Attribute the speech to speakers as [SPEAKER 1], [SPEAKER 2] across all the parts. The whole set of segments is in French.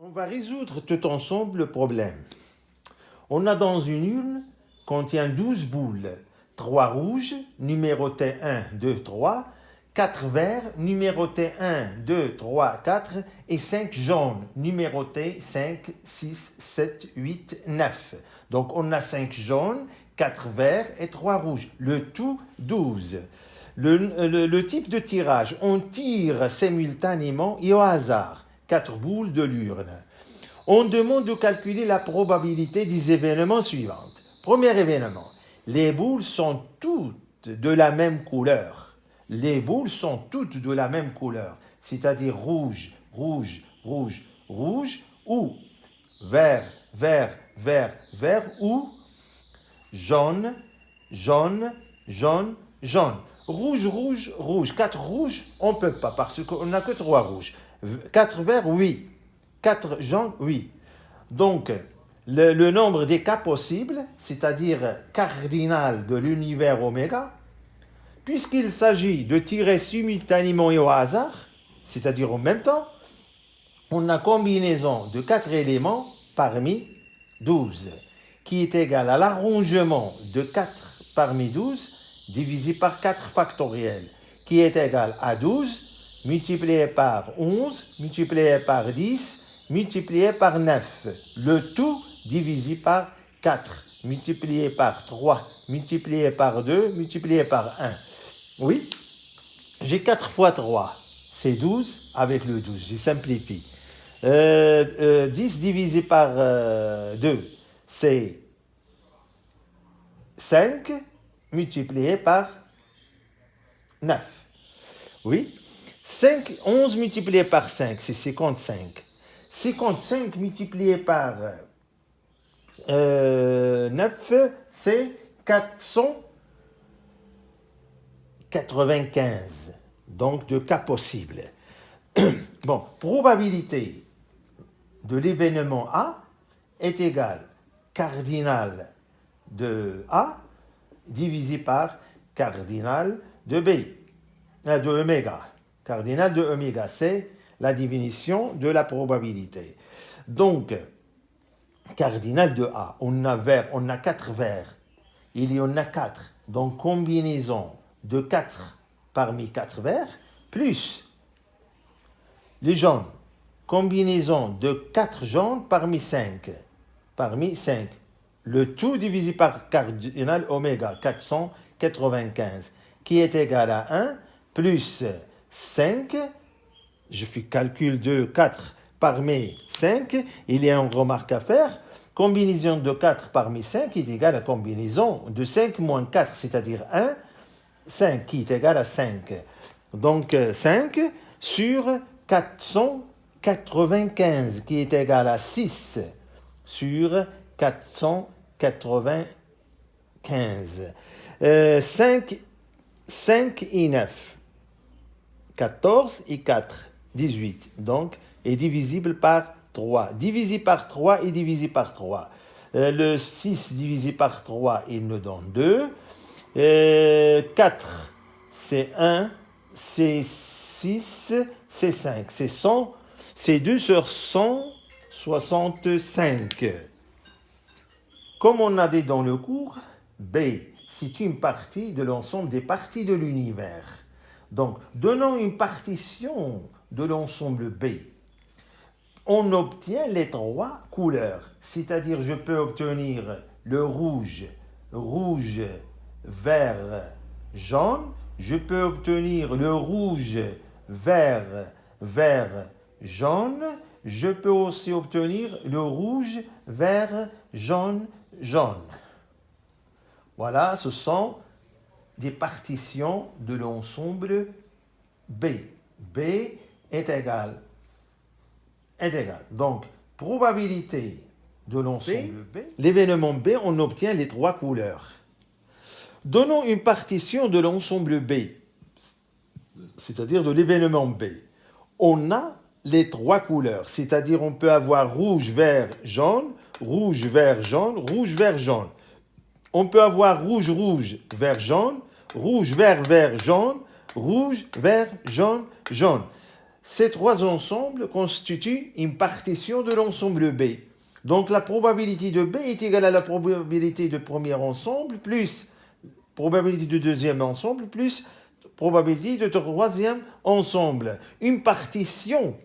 [SPEAKER 1] On va résoudre tout ensemble le problème. On a dans une urne contient 12 boules, 3 rouges, numérotées 1, 2, 3, 4 verts, numérotés 1, 2, 3, 4, et 5 jaunes, numérotés 5, 6, 7, 8, 9. Donc on a 5 jaunes, 4 verts et 3 rouges, le tout 12. Le type de tirage, on tire simultanément et au hasard 4 boules de l'urne. On demande de calculer la probabilité des événements suivants. Premier événement, les boules sont toutes de la même couleur. Les boules sont toutes de la même couleur, c'est-à-dire rouge, rouge, rouge, rouge, ou vert, vert, vert, vert, ou jaune, jaune, jaune, jaune. Rouge, rouge, rouge. 4 rouges, on ne peut pas parce qu'on n'a que 3 rouges. 4 verts, oui. 4 jaunes, oui. Donc, le nombre des cas possibles, c'est-à-dire cardinal de l'univers oméga, puisqu'il s'agit de tirer simultanément et au hasard, c'est-à-dire en même temps, on a combinaison de 4 éléments parmi 12, qui est égal à l'arrangement de 4 parmi 12 divisé par 4 factoriel, qui est égal à 12 multiplié par 11 multiplié par 10 multiplié par 9. Le tout divisé par 4 multiplié par 3 multiplié par 2 multiplié par 1. Oui, j'ai 4 fois 3, c'est 12 avec le 12, je simplifie. 10 divisé par 2, c'est 5 multiplié par 9. Oui. 11 multiplié par 5, c'est 55. 55 multiplié par 9, c'est 495. Donc, de cas possibles. Bon, probabilité de l'événement A est égale cardinal de A divisé par cardinal de B, de oméga. Cardinal de oméga, c'est la définition de la probabilité. Donc, cardinal de A, on a 4 verts, il y en a 4. Donc, combinaison de 4 parmi 4 verts, plus les jaunes, combinaison de 4 jaunes parmi 5. Le tout divisé par cardinal oméga, 495, qui est égal à 1, plus 5, je fais calcul de 4 parmi 5, il y a une remarque à faire, combinaison de 4 parmi 5 est égale à combinaison de 5 moins 4, c'est-à-dire 1, 5 qui est égal à 5. Donc 5 sur 495 qui est égal à 6 sur 495. 5 et 9. 14 et 4, 18. Donc, est divisible par 3. Divisé par 3 et divisé par 3. Le 6 divisé par 3, il nous donne 2. 4, c'est 1. C'est 6, c'est 5. C'est 100. C'est 2 sur 165. Comme on a dit dans le cours, B, c'est une partie de l'ensemble des parties de l'univers. Donc, donnant une partition de l'ensemble B, on obtient les 3 couleurs. C'est-à-dire, je peux obtenir le rouge, rouge, vert, jaune. Je peux obtenir le rouge, vert, vert, jaune. Je peux aussi obtenir le rouge, vert, jaune, jaune. Voilà, ce sont des partitions de l'ensemble B. B est égal. Donc, probabilité de l'ensemble B, l'événement B, on obtient les 3 couleurs. Donnons une partition de l'ensemble B, c'est-à-dire de l'événement B. On a les 3 couleurs, c'est-à-dire on peut avoir rouge, vert, jaune, rouge, vert, jaune, rouge, vert, jaune. On peut avoir rouge, rouge, vert, jaune, rouge, vert, vert, jaune, rouge, vert, jaune, jaune. Ces trois ensembles constituent une partition de l'ensemble B. Donc la probabilité de B est égale à la probabilité de premier ensemble plus probabilité de deuxième ensemble plus probabilité de troisième ensemble. Une partition,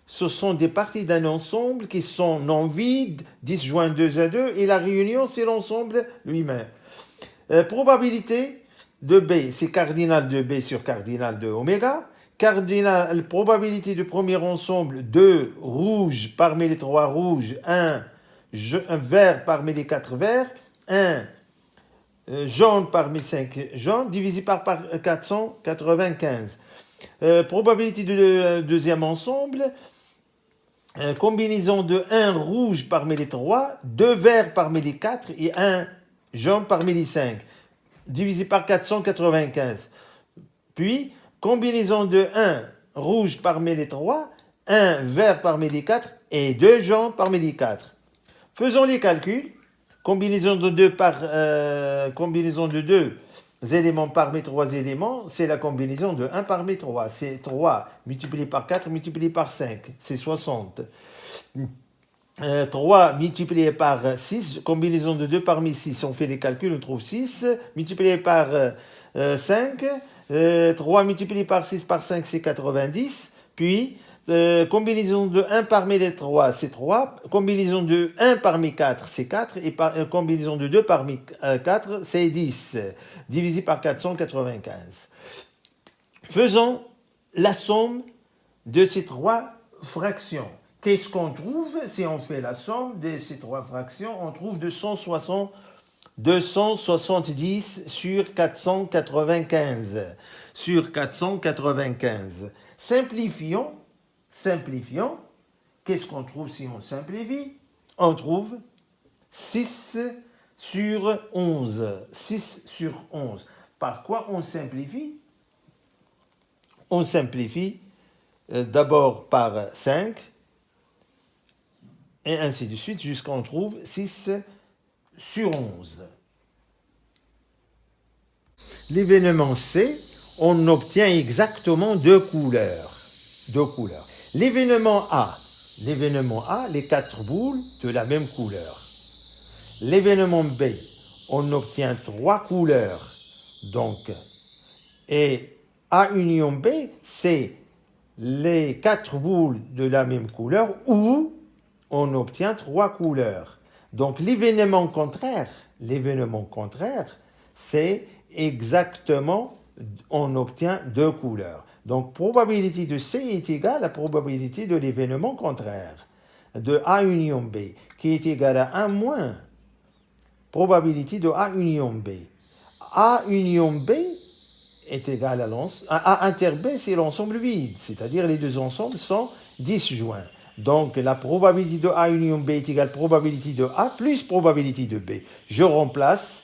[SPEAKER 1] ce sont des parties d'un ensemble qui sont non vides, disjoints 2 à 2, et la réunion, c'est l'ensemble lui-même. Probabilité de B, c'est cardinal de B sur cardinal de oméga. Probabilité de premier ensemble, 2 rouges parmi les 3 rouges, 1 vert parmi les 4 verts, 1 jaune parmi 5 jaunes, divisé par 495. Probabilité de deuxième ensemble, combinaison de 1 rouge parmi les 3, 2 verts parmi les 4 et 1 jaune parmi les 5, divisé par 495. Puis, combinaison de 1 rouge parmi les 3, 1 vert parmi les 4 et 2 jaunes parmi les 4. Faisons les calculs. Combinaison de 2 éléments parmi 3 éléments, c'est la combinaison de 1 parmi 3. C'est 3 multiplié par 4 multiplié par 5, c'est 60. 3 multiplié par 6, combinaison de 2 parmi 6, on fait les calculs, on trouve 6, multiplié par 5, 3 multiplié par 6 par 5, c'est 90, puis combinaison de 1 parmi les 3, c'est 3, combinaison de 1 parmi 4, c'est 4, et combinaison de 2 parmi 4, c'est 10, divisé par 495. Faisons la somme de ces trois fractions. Qu'est-ce qu'on trouve si on fait la somme de ces trois fractions? On trouve 270 sur 495. Sur 495. Simplifions. Qu'est-ce qu'on trouve si on simplifie? On trouve 6 sur 11. 6 sur 11. Par quoi on simplifie? On simplifie d'abord par 5, et ainsi de suite, jusqu'à on trouve 6 sur 11. L'événement C, on obtient exactement deux couleurs. L'événement A, les 4 boules de la même couleur. L'événement B, on obtient 3 couleurs. Donc, et A union B, c'est les 4 boules de la même couleur où on obtient 3 couleurs. Donc, l'événement contraire, c'est exactement, on obtient 2 couleurs. Donc, probabilité de C est égale à la probabilité de l'événement contraire de A union B, qui est égale à 1 moins probabilité de A union B. A union B est égal à A inter B, c'est l'ensemble vide, c'est-à-dire les deux ensembles sont disjoints. Donc la probabilité de A union B est égale à probabilité de A plus probabilité de B. Je remplace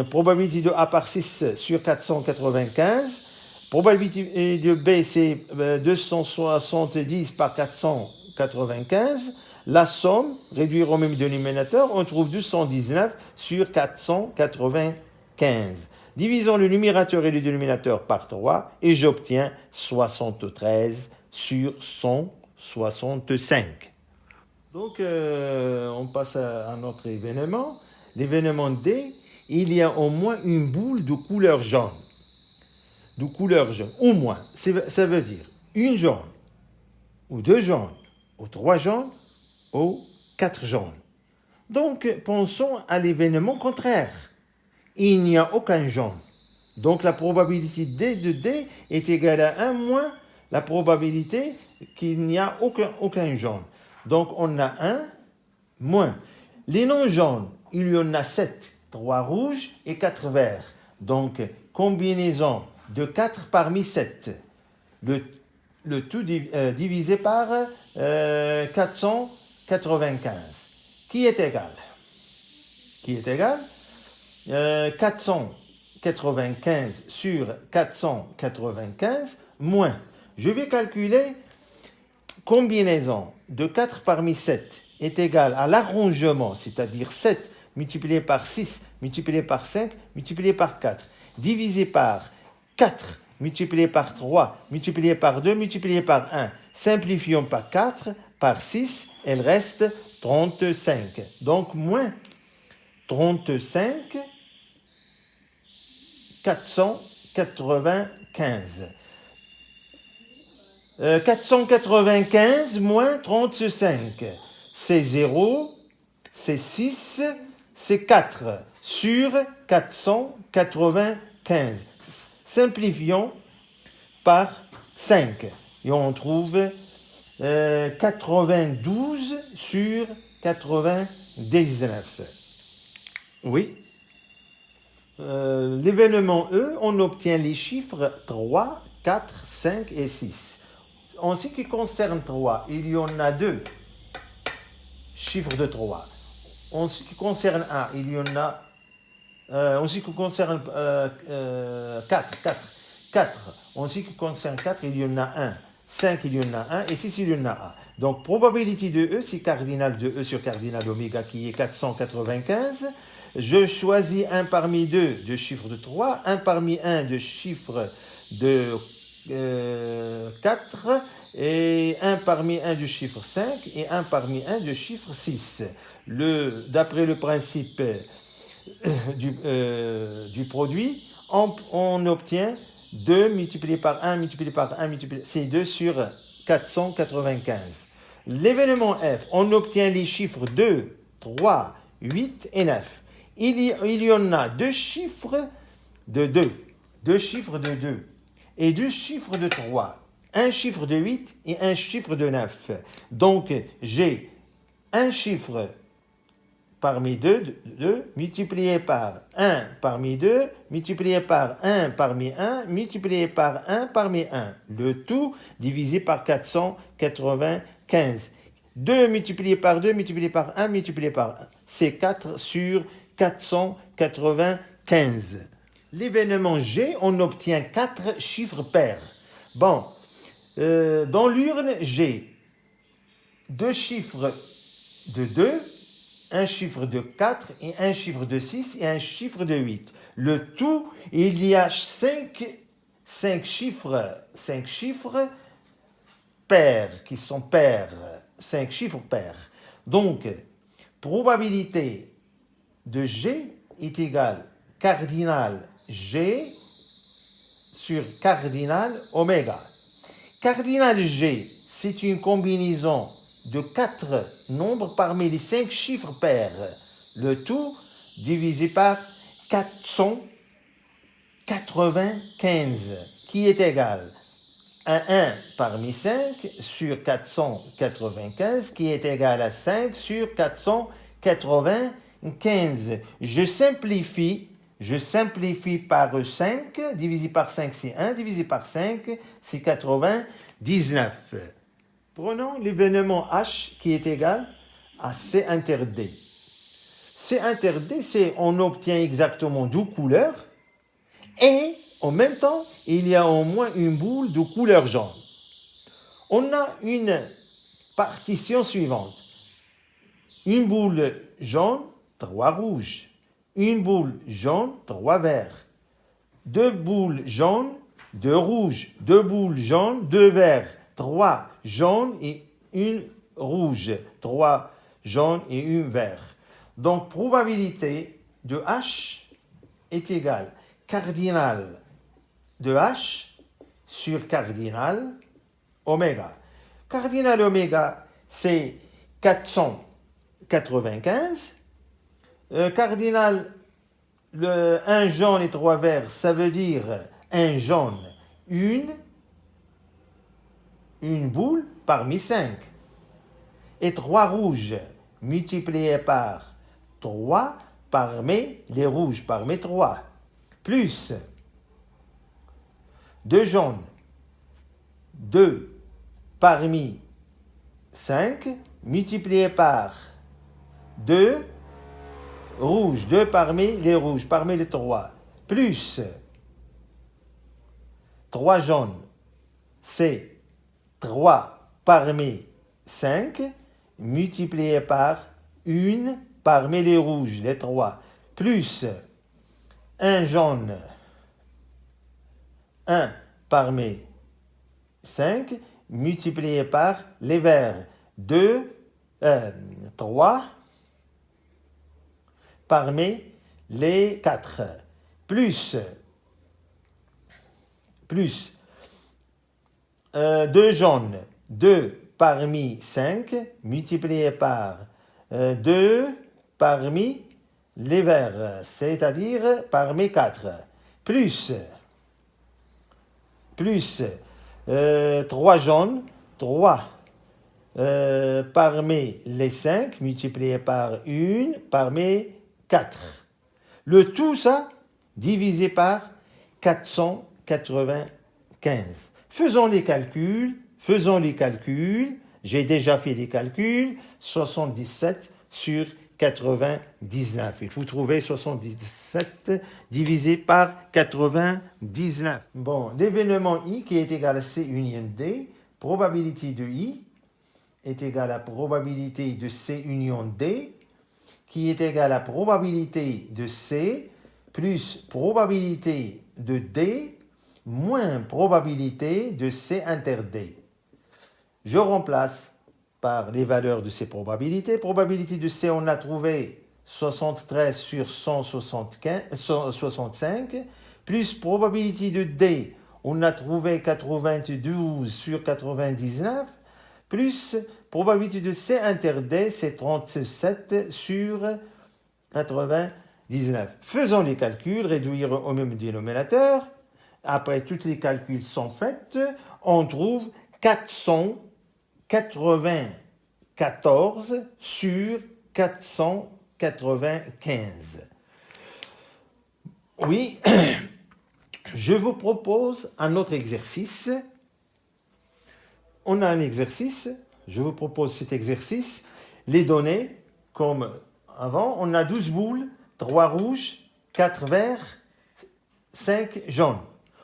[SPEAKER 1] probabilité de A par 6 sur 495. Probabilité de B, c'est 270 par 495. La somme, réduire au même dénominateur, on trouve 219 sur 495. Divisons le numérateur et le dénominateur par 3 et j'obtiens 73 sur 165. Donc, on passe à notre événement. L'événement D, il y a au moins une boule de couleur jaune. Au moins. Ça veut dire une jaune, ou 2 jaunes, ou 3 jaunes, ou 4 jaunes. Donc, pensons à l'événement contraire. Il n'y a aucun jaune. Donc, la probabilité D de D est égale à 1 moins la probabilité qu'il n'y a aucun jaune. Donc, on a 1 moins. Les non-jaunes, il y en a 7, 3 rouges et 4 verts. Donc, combinaison de 4 parmi 7. Le tout divisé par 495. Qui est égal 495 sur 495 moins. Je vais calculer combinaison de 4 parmi 7 est égal à l'arrangement, c'est-à-dire 7 multiplié par 6 multiplié par 5 multiplié par 4 divisé par 4 multiplié par 3, multiplié par 2, multiplié par 1. Simplifions par 4, par 6, il reste 35. Donc, moins 35, 495. 495 moins 35. C'est 0, c'est 6, c'est 4 sur 495. Simplifions par 5. Et on trouve 92 sur 99. Oui. L'événement E, on obtient les chiffres 3, 4, 5 et 6. En ce qui concerne 3, il y en a 2 chiffres de 3. En ce qui concerne 1, il y en a... en ce qui concerne 4. En ce qui concerne 4, il y en a 1. 5, il y en a 1. Et 6, il y en a 1. Donc, probabilité de E, c'est cardinal de E sur cardinal oméga qui est 495. Je choisis un parmi 2 de chiffre de 3, un parmi 1 de chiffre de 4, et un parmi 1 du chiffre 5, et un parmi 1 du chiffre 6. D'après le principe du produit, on obtient 2 multiplié par 1, multiplié par 1, c'est 2 sur 495. L'événement F, on obtient les chiffres 2, 3, 8 et 9. Il y en a 2 chiffres de 2, 2 chiffres de 2 et 2 chiffres de 3, un chiffre de 8 et un chiffre de 9. Donc, j'ai un chiffre parmi 2, multiplié par 1 parmi 2, multiplié par 1 parmi 1, multiplié par 1 parmi 1. Le tout divisé par 495. 2 multiplié par 2, multiplié par 1, multiplié par 1. C'est 4 sur 495. L'événement G, on obtient 4 chiffres pairs. Bon, dans l'urne, j'ai 2 chiffres de 2, un chiffre de 4 et un chiffre de 6 et un chiffre de 8. Le tout, il y a 5 chiffres pairs qui sont pairs. 5 chiffres pairs. Donc, probabilité de G est égale cardinal G sur cardinal oméga. Cardinal G, c'est une combinaison de 4 nombres parmi les 5 chiffres pairs. Le tout divisé par 495, qui est égal à 1 parmi 5 sur 495, qui est égal à 5 sur 495. Je simplifie par 5, divisé par 5 c'est 1, divisé par 5 c'est 99. Prenons l'événement H qui est égal à C inter D. C inter D, c'est on obtient exactement 2 couleurs et en même temps, il y a au moins une boule de couleur jaune. On a une partition suivante. Une boule jaune, 3 rouges. Une boule jaune, 3 verts. 2 boules jaunes, 2 rouges. 2 boules jaunes, 2 verts. 3 jaunes et 1 rouge. 3 jaunes et 1 vert. Donc, probabilité de H est égale cardinal de H sur cardinal oméga. Cardinal oméga, c'est 495. Cardinal, un jaune et 3 verts, ça veut dire un jaune, une boule parmi 5. Et 3 rouges multipliés par 3 parmi les rouges, parmi 3. Plus 2 jaunes, 2 parmi 5, multiplié par 2 rouges, 2 parmi les rouges, parmi les 3, plus 3 jaunes, c'est 3 parmi 5, multiplié par 1 parmi les rouges, les 3, plus un jaune, 1 parmi 5 multiplié par les vers 3 parmi les 4 plus 2 jaunes, 2 parmi 5 multiplié par 2 parmi les verts, c'est-à-dire parmi 4, plus 3 jaunes, 3 parmi les 5 multiplié par 1 parmi 4. Le tout ça divisé par 495. Faisons les calculs. J'ai déjà fait les calculs. 77 sur 99. Il faut trouver 77 divisé par 99. Bon, l'événement I qui est égal à C union D, probabilité de I est égale à probabilité de C union D, qui est égale à probabilité de C plus probabilité de D moins probabilité de C inter D. Je remplace par les valeurs de ces probabilités. Probabilité de C, on a trouvé 73 sur 165, plus probabilité de D, on a trouvé 92 sur 99, plus probabilité de C inter D, c'est 37 sur 99. Faisons les calculs, réduire au même dénominateur. Après, tous les calculs sont faits, on trouve 494 sur 495. Oui, je vous propose un autre exercice. On a un exercice, je vous propose cet exercice. Les données, comme avant, on a 12 boules, 3 rouges, 4 verts, 5 jaunes.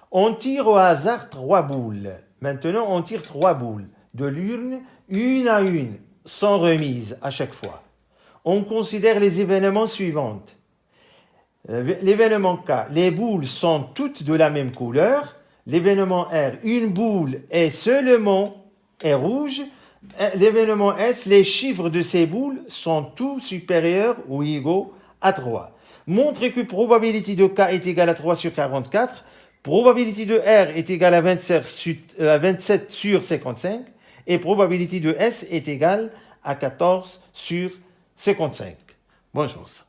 [SPEAKER 1] On tire au hasard 3 boules. Maintenant, on tire 3 boules de l'urne, une à une, sans remise à chaque fois. On considère les événements suivants. L'événement K, les boules sont toutes de la même couleur. L'événement R, une boule est rouge. L'événement S, les chiffres de ces boules sont tous supérieurs ou égaux à 3. Montre que probabilité de K est égale à 3 sur 44. Probabilité de R est égale à 27 sur 55 et probabilité de S est égale à 14 sur 55. Bonne chance.